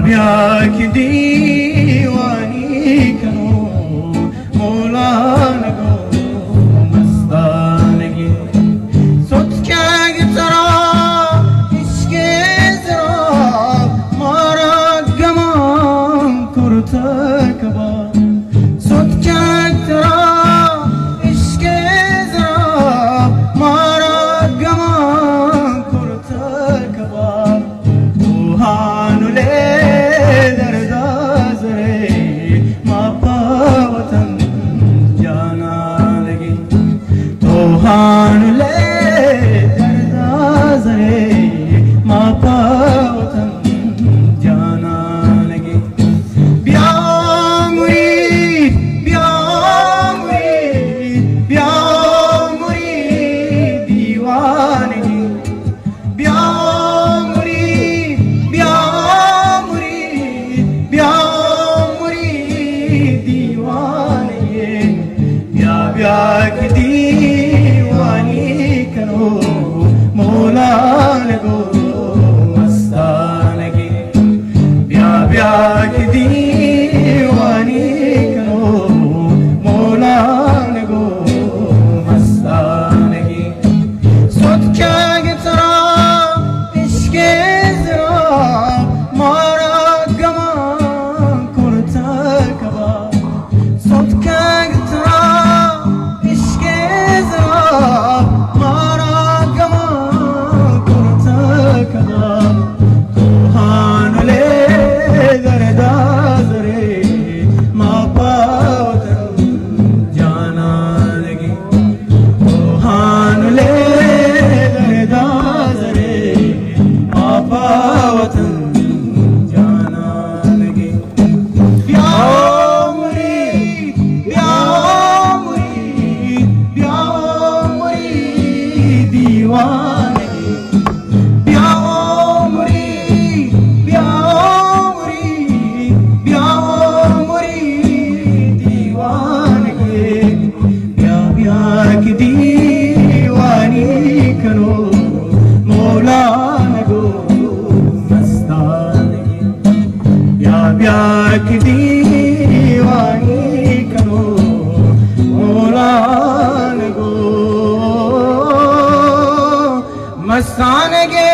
ब्या की दीवानी करो मौला लगो मस्तानगी सोच क्या गितरा इश्के जरा मारा गमान कुर्ता कबा सोच क्या गितरा इश्के जरा मारा गमान कुर्ता कबा हानुले दरदा जरे मापा वतन जाना लगी तो हानुले दरदा जरे मापा वतन जाना लगी ब्या मुरीद ब्या मुरीद ब्या मुरीद दीवानगी ब्या ब्या की दीवानी करो मौला लगो मस्तानगी ब्या की दीवानी करो मौला लगो मस्तानगी सोच क्या गितरा इश्के जरा मारा गमा कुर्ता कबा सोच क्या गितरा ब्या की दीवानी करो मौला लगो मस्तानगी